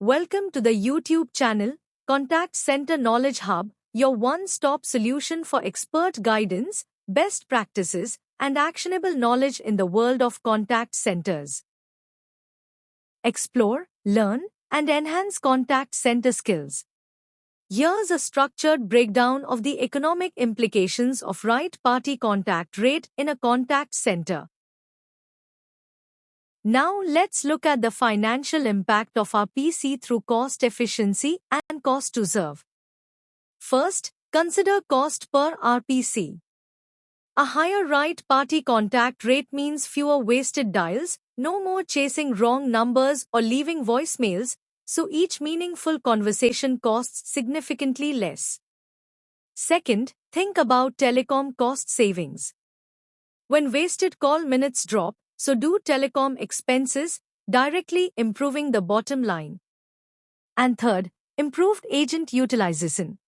Welcome to the YouTube channel, Contact Center Knowledge Hub, your one-stop solution for expert guidance, best practices, and actionable knowledge in the world of contact centers. Explore, learn, and enhance contact center skills. Here's a structured breakdown of the economic implications of right-party contact rate in a contact center. Now let's look at the financial impact of RPC through cost efficiency and cost to serve. First, consider cost per RPC. A higher right-party contact rate means fewer wasted dials, no more chasing wrong numbers or leaving voicemails, so each meaningful conversation costs significantly less. Second, think about telecom cost savings. When wasted call minutes drop, so do telecom expenses, directly improving the bottom line. And third, improved agent utilization.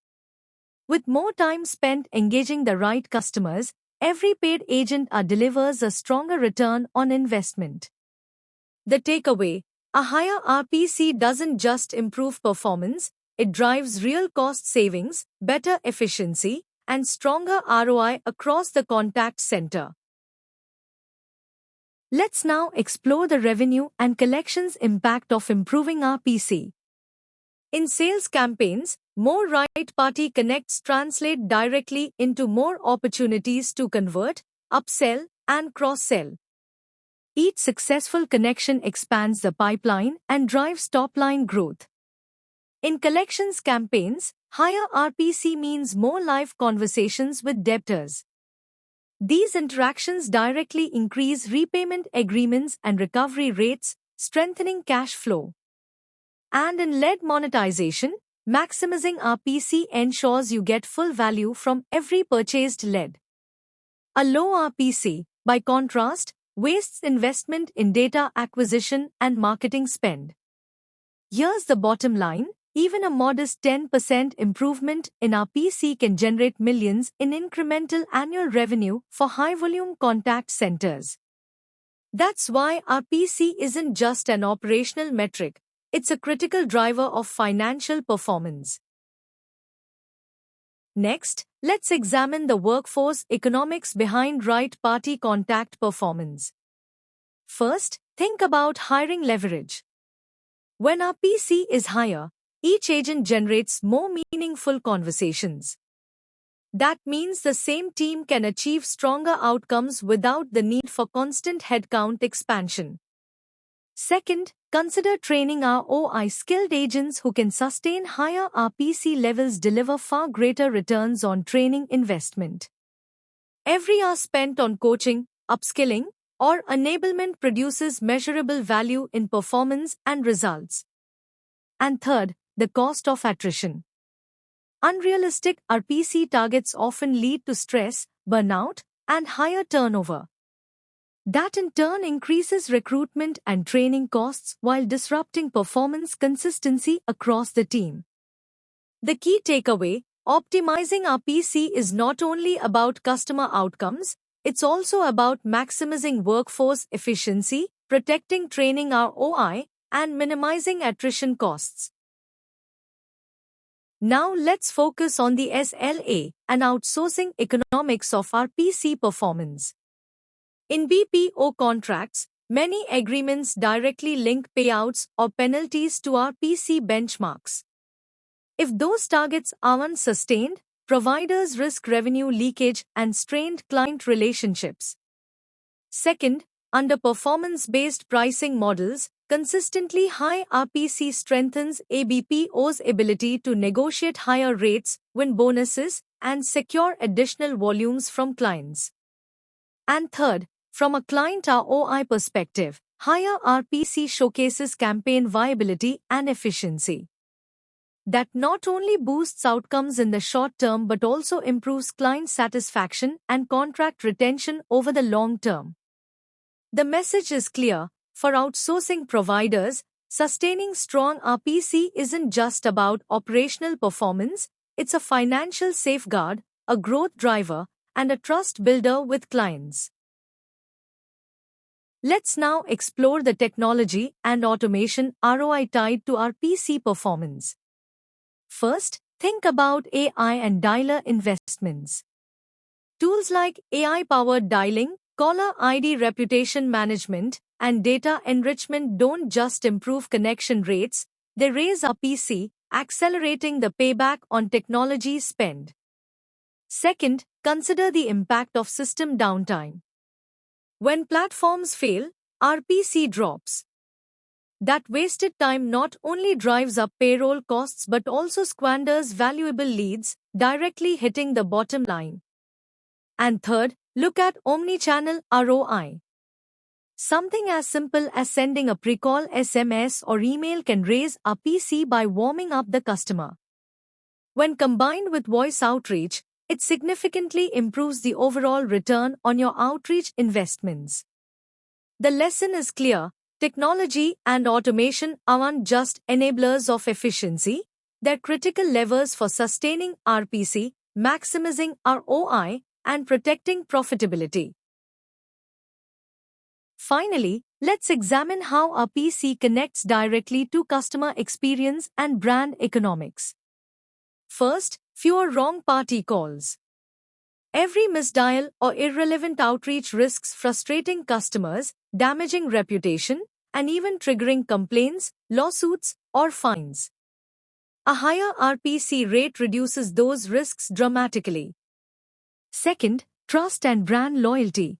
With more time spent engaging the right customers, every paid agent delivers a stronger return on investment. The takeaway: a higher RPC doesn't just improve performance, it drives real cost savings, better efficiency, and stronger ROI across the contact center. Let's now explore the revenue and collections impact of improving RPC. In sales campaigns, more right-party connects translate directly into more opportunities to convert, upsell, and cross-sell. Each successful connection expands the pipeline and drives top-line growth. In collections campaigns, higher RPC means more live conversations with debtors. These interactions directly increase repayment agreements and recovery rates, strengthening cash flow. And in lead monetization, maximizing RPC ensures you get full value from every purchased lead. A low RPC, by contrast, wastes investment in data acquisition and marketing spend. Here's the bottom line: even a modest 10% improvement in RPC can generate millions in incremental annual revenue for high-volume contact centers. That's why RPC isn't just an operational metric, it's a critical driver of financial performance. Next, let's examine the workforce economics behind right-party contact performance. First, think about hiring leverage. When RPC is higher, each agent generates more meaningful conversations. That means the same team can achieve stronger outcomes without the need for constant headcount expansion. Second, consider training ROI. Skilled agents who can sustain higher RPC levels deliver far greater returns on training investment. Every hour spent on coaching, upskilling, or enablement produces measurable value in performance and results. And third, the cost of attrition. Unrealistic RPC targets often lead to stress, burnout, and higher turnover. That in turn increases recruitment and training costs while disrupting performance consistency across the team. The key takeaway: optimizing RPC is not only about customer outcomes, it's also about maximizing workforce efficiency, protecting training ROI, and minimizing attrition costs. Now let's focus on the SLA and outsourcing economics of RPC performance. In BPO contracts, many agreements directly link payouts or penalties to RPC benchmarks. If those targets aren't sustained, providers risk revenue leakage and strained client relationships. Second, under performance-based pricing models, consistently high RPC strengthens a BPO's ability to negotiate higher rates, win bonuses, and secure additional volumes from clients. And third, from a client ROI perspective, higher RPC showcases campaign viability and efficiency. That not only boosts outcomes in the short term but also improves client satisfaction and contract retention over the long term. The message is clear: for outsourcing providers, sustaining strong RPC isn't just about operational performance, it's a financial safeguard, a growth driver, and a trust builder with clients. Let's now explore the technology and automation ROI tied to our PC performance. First, think about AI and dialer investments. Tools like AI-powered dialing, caller ID reputation management, and data enrichment don't just improve connection rates, they raise our PC, accelerating the payback on technology spend. Second, consider the impact of system downtime. When platforms fail, our PC drops. That wasted time not only drives up payroll costs but also squanders valuable leads, directly hitting the bottom line. And third, look at omnichannel ROI. Something as simple as sending a pre-call SMS or email can raise a PC by warming up the customer. When combined with voice outreach, it significantly improves the overall return on your outreach investments. The lesson is clear: technology and automation aren't just enablers of efficiency, they're critical levers for sustaining RPC, maximizing ROI, and protecting profitability. Finally, let's examine how our PC connects directly to customer experience and brand economics. First, fewer wrong party calls. Every misdial or irrelevant outreach risks frustrating customers, damaging reputation, and even triggering complaints, lawsuits, or fines. A higher RPC rate reduces those risks dramatically. Second, trust and brand loyalty.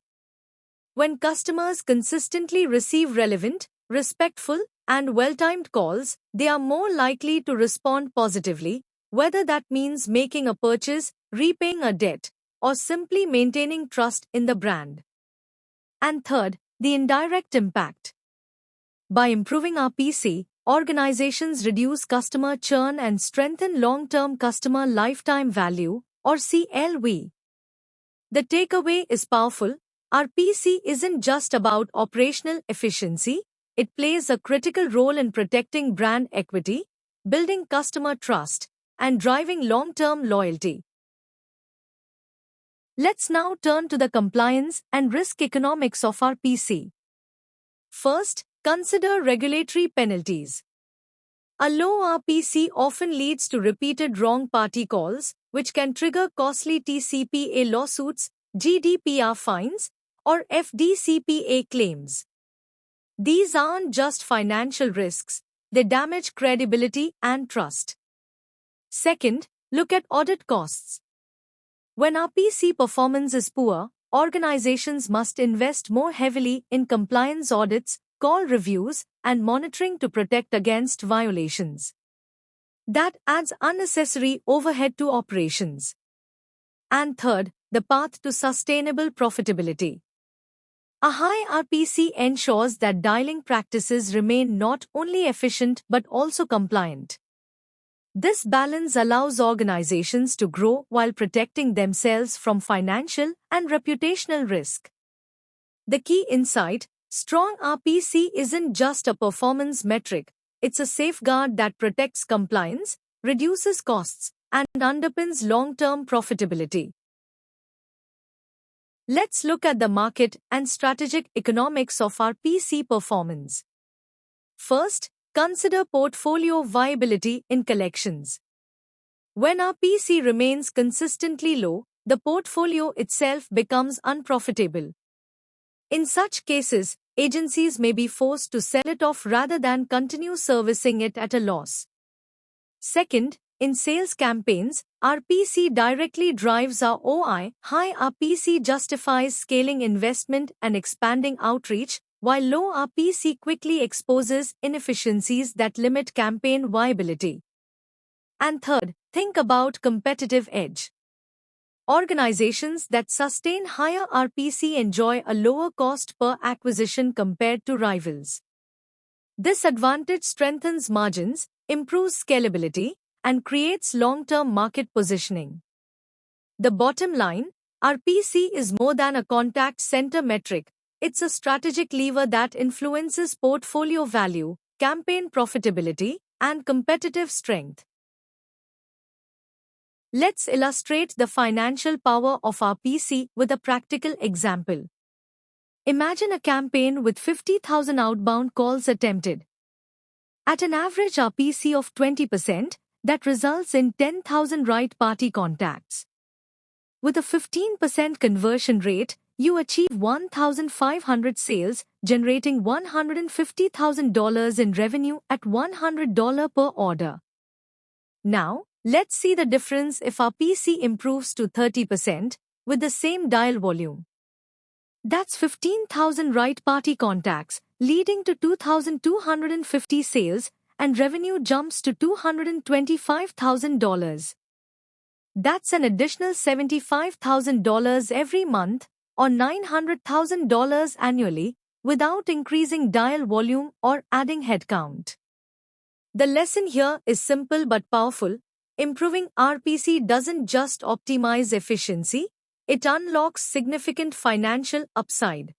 When customers consistently receive relevant, respectful, and well-timed calls, they are more likely to respond positively, whether that means making a purchase, repaying a debt, or simply maintaining trust in the brand. And third, the indirect impact. By improving our PC, organizations reduce customer churn and strengthen long-term customer lifetime value, or CLV. The takeaway is powerful. Our PC isn't just about operational efficiency, it plays a critical role in protecting brand equity, building customer trust, and driving long-term loyalty. Let's now turn to the compliance and risk economics of our PC. First, consider regulatory penalties. A low RPC often leads to repeated wrong party calls, which can trigger costly TCPA lawsuits, GDPR fines, or FDCPA claims. These aren't just financial risks, they damage credibility and trust. Second, look at audit costs. When our PC performance is poor, organizations must invest more heavily in compliance audits, call reviews, and monitoring to protect against violations. That adds unnecessary overhead to operations. And third, the path to sustainable profitability. A high RPC ensures that dialing practices remain not only efficient but also compliant. This balance allows organizations to grow while protecting themselves from financial and reputational risk. The key insight: strong RPC isn't just a performance metric, it's a safeguard that protects compliance, reduces costs, and underpins long-term profitability. Let's look at the market and strategic economics of our PC performance. First, consider portfolio viability in collections. When our PC remains consistently low, the portfolio itself becomes unprofitable. In such cases, agencies may be forced to sell it off rather than continue servicing it at a loss. Second, in sales campaigns, our PC directly drives our OI. High RPC justifies scaling investment and expanding outreach, while low RPC quickly exposes inefficiencies that limit campaign viability. And third, think about competitive edge. Organizations that sustain higher RPC enjoy a lower cost per acquisition compared to rivals. This advantage strengthens margins, improves scalability, and creates long-term market positioning. The bottom line: RPC is more than a contact center metric. It's a strategic lever that influences portfolio value, campaign profitability, and competitive strength. Let's illustrate the financial power of our PC with a practical example. Imagine a campaign with 50,000 outbound calls attempted. At an average RPC of 20%, that results in 10,000 right-party contacts. With a 15% conversion rate, you achieve 1,500 sales, generating $150,000 in revenue at $100 per order. Now, let's see the difference if our PC improves to 30% with the same dial volume. That's 15,000 right-party contacts, leading to 2,250 sales, and revenue jumps to $225,000. That's an additional $75,000 every month, or $900,000 annually, without increasing dial volume or adding headcount. The lesson here is simple but powerful. Improving RPC doesn't just optimize efficiency, it unlocks significant financial upside.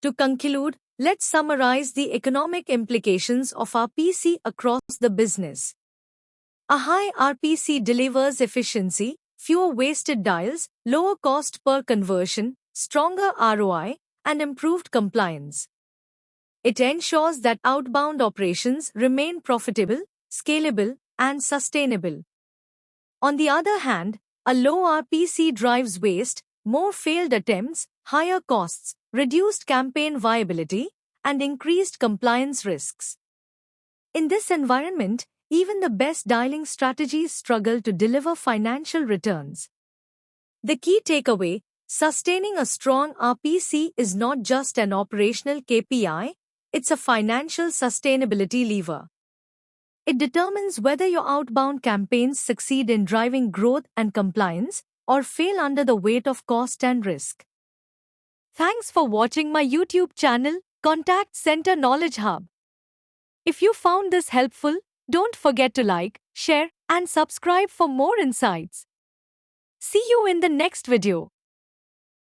To conclude, let's summarize the economic implications of RPC across the business. A high RPC delivers efficiency, fewer wasted dials, lower cost per conversion, stronger ROI, and improved compliance. It ensures that outbound operations remain profitable, scalable, and sustainable. On the other hand, a low RPC drives waste, more failed attempts, higher costs, reduced campaign viability, and increased compliance risks. In this environment, even the best dialing strategies struggle to deliver financial returns. The key takeaway: sustaining a strong RPC is not just an operational KPI, it's a financial sustainability lever. It determines whether your outbound campaigns succeed in driving growth and compliance, or fail under the weight of cost and risk. Thanks for watching my YouTube channel, Contact Center Knowledge Hub. If you found this helpful, don't forget to like, share, and subscribe for more insights. See you in the next video.